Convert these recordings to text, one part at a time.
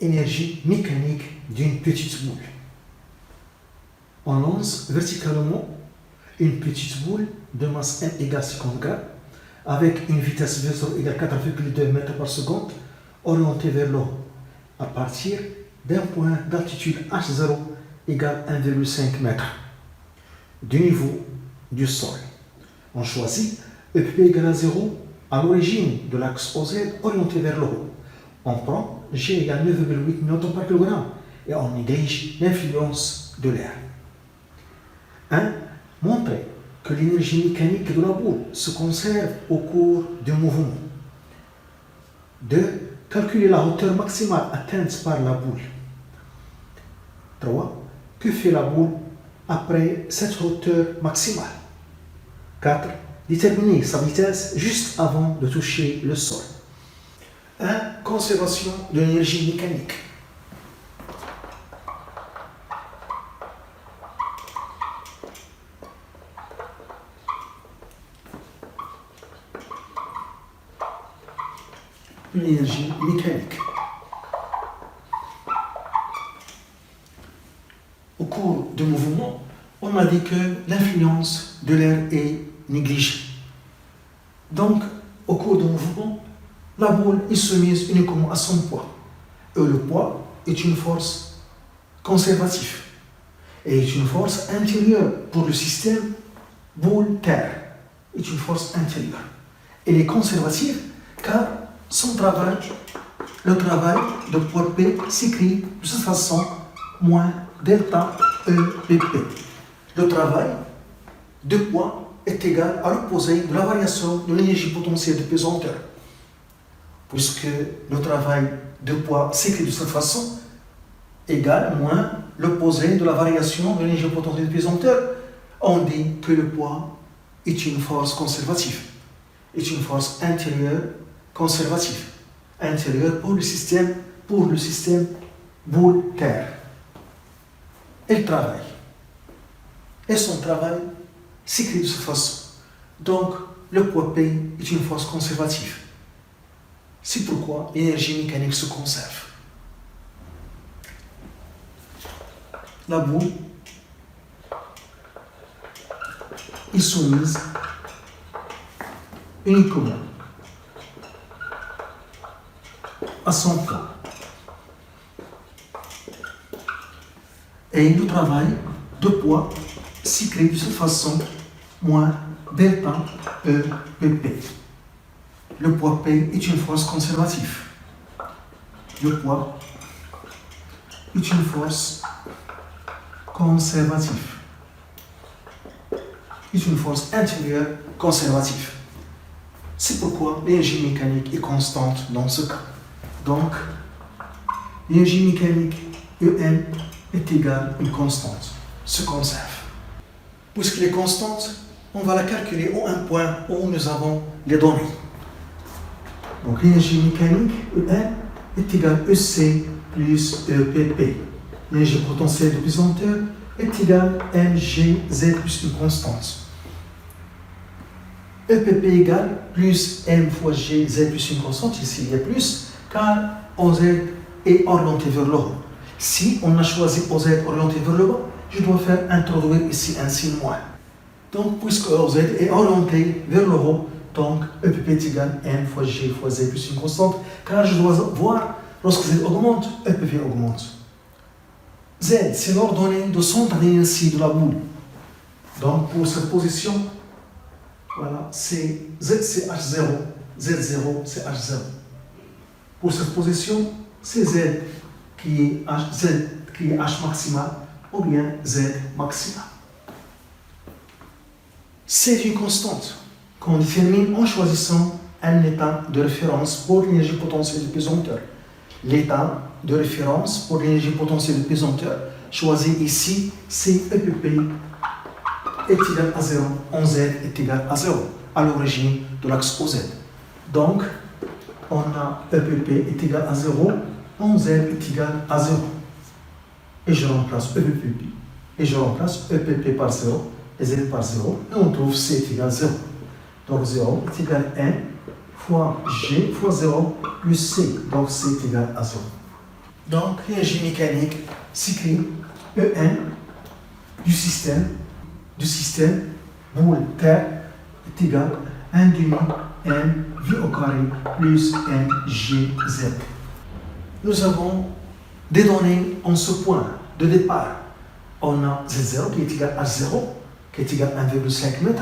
énergie mécanique d'une petite boule. On lance verticalement une petite boule de masse m égale 50 g avec une vitesse v0 égale 4,2 mètres par seconde orientée vers le haut à partir d'un point d'altitude h0 égale 1,5 mètre du niveau du sol. On choisit EPP égale à 0 à l'origine de l'axe OZ orienté vers le haut. On prend G égale 9,8 newtons par kilogramme et on néglige l'influence de l'air. 1. Montrer que l'énergie mécanique de la boule se conserve au cours du mouvement. 2. Calculer la hauteur maximale atteinte par la boule. 3. Que fait la boule après cette hauteur maximale? 4. Déterminer sa vitesse juste avant de toucher le sol. 1. Conservation de l'énergie mécanique. L'énergie mécanique. Au cours du mouvement, on a dit que l'influence de l'air est négligée. Donc, au cours du mouvement, la boule est soumise uniquement à son poids. Et le poids est une force conservative et est une force intérieure pour le système boule-terre. Est une force intérieure. Elle est conservative car son travail, le travail de poids P s'écrit de cette façon moins delta EPP. Le travail de poids est égal à l'opposé de la variation de l'énergie potentielle de pesanteur. Puisque le travail de poids s'écrit de cette façon, égal moins l'opposé de la variation de l'énergie potentielle de pesanteur, on dit que le poids est une force conservative, est une force intérieure conservative, intérieure pour le système boule-terre. Elle travaille. Et son travail s'écrit de cette façon. Donc, le poids P est une force conservative. C'est pourquoi l'énergie mécanique se conserve. La boule est soumise uniquement à son poids. Et le travail de poids s'écrit de cette façon moins delta EPP. Le poids P est une force conservative. Le poids est une force conservative. Est une force intérieure conservative. C'est pourquoi l'énergie mécanique est constante dans ce cas. Donc, l'énergie mécanique EM est égale à une constante, se conserve. Puisqu'elle est constante, on va la calculer au un point où nous avons les données. Donc l'énergie mécanique EM est égale à EC plus EPP. L'énergie potentielle de pesanteur est égale à mgz plus une constante. EPP égale plus m fois gz plus une constante, ici il y a plus, car OZ est orienté vers le haut. Si on a choisi OZ orienté vers le bas, je dois faire introduire ici un signe moins. Donc, puisque OZ est orienté vers le haut, donc EPP est égal à m fois g fois z plus une constante, car je dois voir, lorsque z augmente, EPP augmente. Z, c'est l'ordonnée de centre d'inertie de la boule. Donc, pour cette position, voilà, c'est Z c'est H0, Z0 c'est H0. Pour cette position, c'est Z qui est H maximal ou bien Z maximal. C'est une constante qu'on détermine en choisissant un état de référence pour l'énergie potentielle de pesanteur. L'état de référence pour l'énergie potentielle de pesanteur choisi ici, c'est EPP est égal à 0, en Z est égal à 0, à l'origine de l'axe OZ. Donc, on a EPP est égal à 0, en Z est égal à 0. Et je remplace EPP, et je remplace EPP par 0, et Z par 0, et on trouve C est égal à 0. Donc 0 est égal à N fois G fois 0 plus C, donc C est égal à 0. Donc, l'énergie mécanique s'écrit E1 du système boule terre est égal à 1 demi m v au carré plus m g z. Nous avons des données en ce point de départ. On a z0 qui est égal à 0, qui est égal à 1,5 m,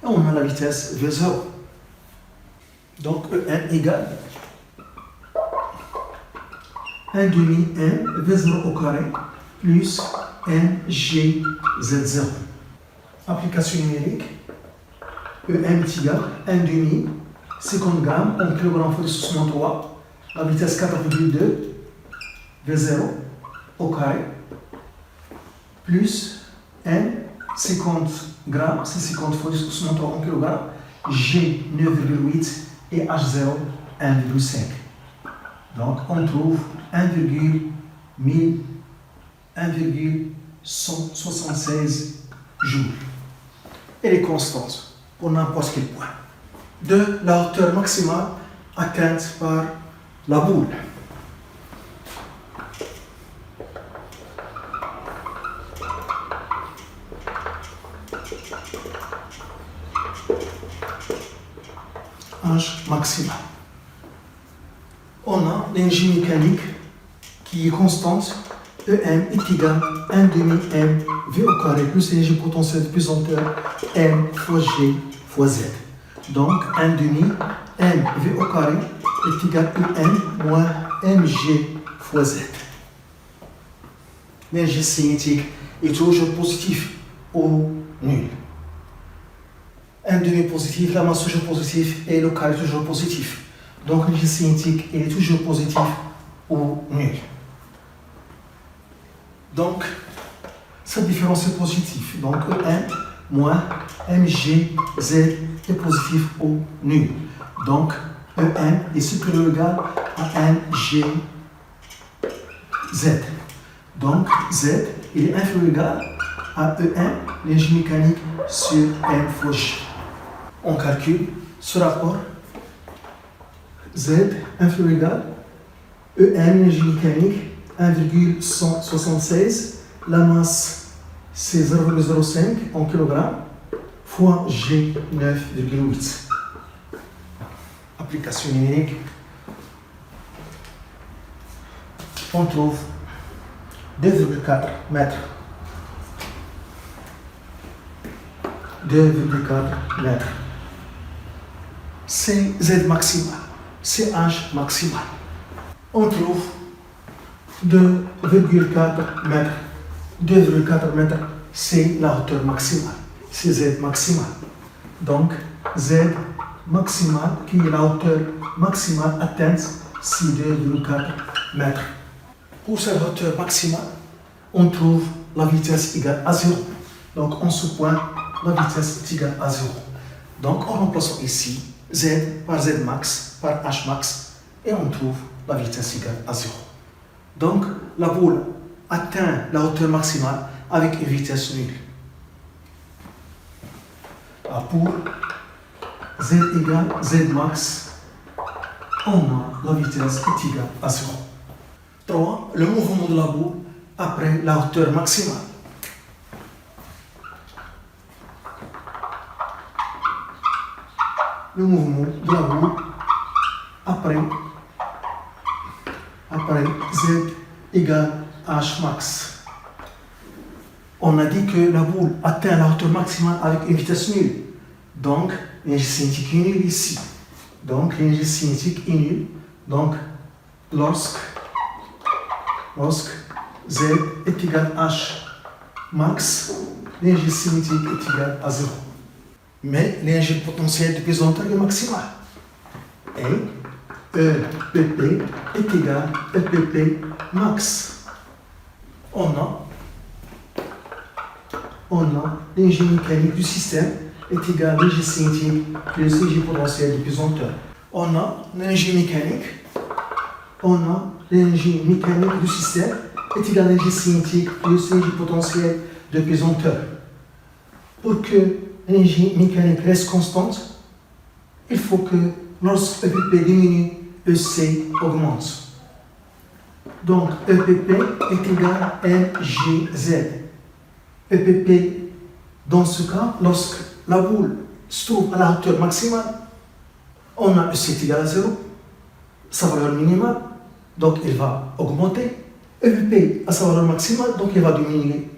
et on a la vitesse v0. Donc E1 égale 1 demi m v0 au carré plus m g z0. Application numérique, E1 est égal à 1 demi 50 grammes en kilogramme fois 63, la vitesse 4,2 v0 au carré plus n 50 grammes, c'est 50 fois 63 en kilogramme, g 9,8 et h0 1,5. Donc on trouve 1,176 joules. Elle est constante pour n'importe quel point de la hauteur maximale atteinte par la boule. H maximal. On a l'énergie mécanique qui est constante. EM est égal à 1 demi m v au carré plus l'énergie potentielle de pesanteur m fois g fois z. Donc 1 demi m v au carré est égal à EM moins mg fois z. L'énergie cinétique est toujours positive ou nulle. 1 demi positif, la masse toujours positive et le carré toujours positif. Donc l'énergie cinétique est toujours positive ou nulle. Donc, cette différence est positive. Donc, E1 moins mg z est positif ou nul. Donc, E1 est supérieur ou égal à mg z. Donc, z est inférieur ou égal à E1, l'énergie mécanique sur m fois g. On calcule ce rapport. Z inférieur ou égal à E1, l'énergie mécanique 1,176, la masse c'est 0,05 en kilogrammes fois G 9,8. Application numérique, on trouve 2,4 mètres. 2,4 mètres. C'est Z maximal, c'est H maximal. On trouve 2,4 mètres. 2,4 mètres, c'est la hauteur maximale. C'est Z maximale. Donc, Z maximale, qui est la hauteur maximale atteinte, c'est 2,4 mètres. Pour cette hauteur maximale, on trouve la vitesse égale à 0. Donc, en ce point, la vitesse est égale à 0. Donc, en remplaçant ici Z par Z max par H max, et on trouve la vitesse égale à 0. Donc, la boule atteint la hauteur maximale avec une vitesse nulle. Pour Z égale Z max, on a la vitesse est égale à 0. 3. Le mouvement de la boule après la hauteur maximale. Le mouvement de la boule après Z égale H max. On a dit que la boule atteint la hauteur maximale avec une vitesse nulle. Donc, l'énergie cinétique est nulle ici. Donc, l'énergie cinétique est nulle. Donc, lorsque Z est égal à H max, l'énergie cinétique est égale à 0. Mais l'énergie potentielle de pesanteur est maximale. Et EPP est égal à EPP max. On a l'énergie mécanique du système est égale à l'énergie cinétique plus l'énergie potentielle de pesanteur. On a l'énergie mécanique du système est égale à l'énergie cinétique plus l'énergie potentielle de pesanteur. Pour que l'énergie mécanique reste constante, il faut que lorsque EPP diminue, EC augmente. Donc, EPP est égal à mgz. EPP, dans ce cas, lorsque la boule se trouve à la hauteur maximale, on a EC est égal à 0, sa valeur minimale, donc il va augmenter. EPP a sa valeur maximale, donc il va diminuer.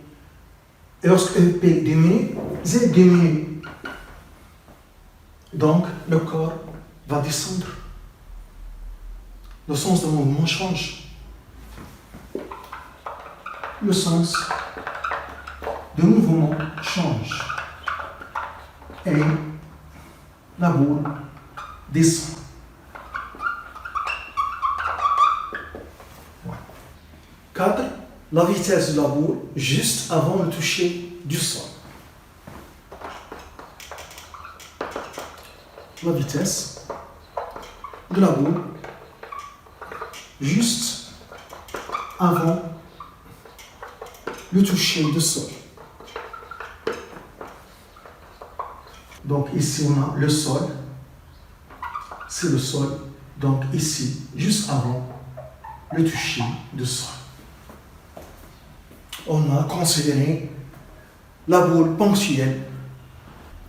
Et lorsque EPP diminue, Z diminue. Donc, le corps va descendre. Le sens du mouvement change. Le sens du mouvement change. Et la boule descend. 4. La vitesse de la boule juste avant le toucher du sol. La vitesse de la boule juste avant le toucher du sol. Donc ici on a le sol, c'est le sol, donc ici, juste avant le toucher du sol. On a considéré la boule ponctuelle.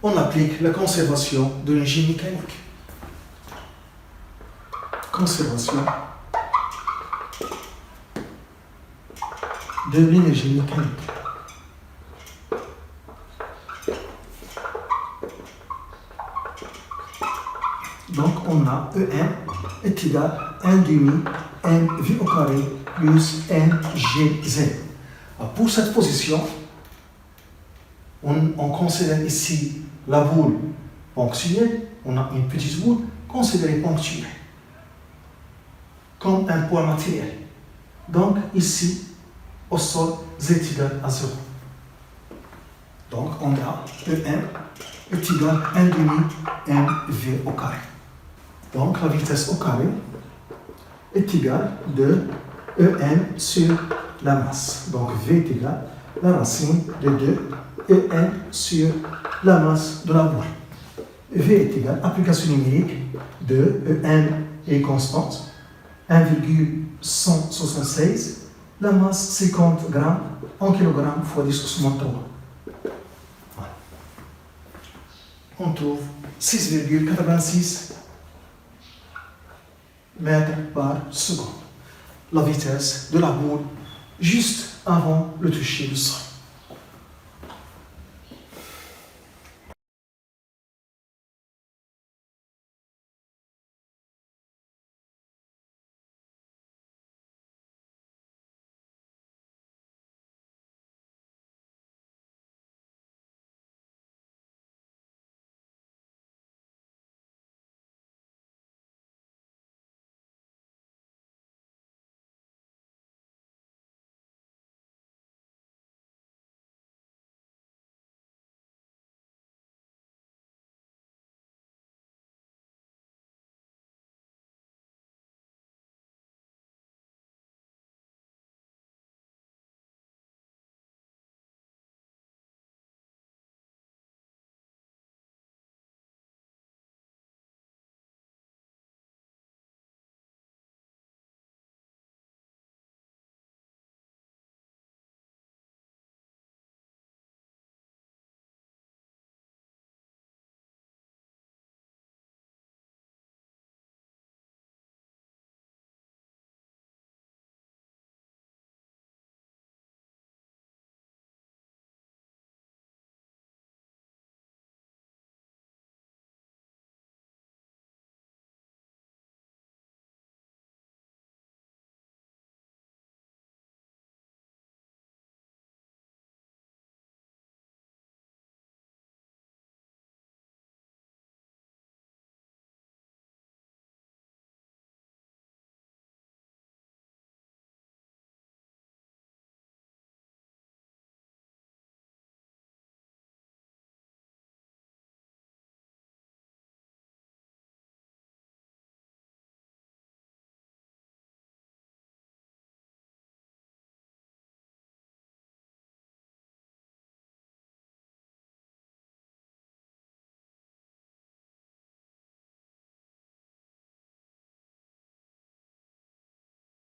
On applique la conservation de l'énergie mécanique. Conservation de l'énergie mécanique. Donc on a EM est égal à 1 demi mv au carré plus mgz. Pour cette position, on considère ici la boule ponctuelle, on a une petite boule considérée ponctuelle, comme un poids matériel. Donc ici, au sol, z est égal à 0. Donc on a EM est égal à 1 demi mv au carré. Donc la vitesse au carré est égale de EM sur la masse. Donc V est égal à la racine de 2 EM sur la masse de la boule. V est égal à application numérique de EM est constante, 1,176, la masse 50 grammes en kilogrammes fois 10 moins 3. Voilà. On trouve 6,86 mètres par seconde. La vitesse de la boule juste avant le toucher du sol.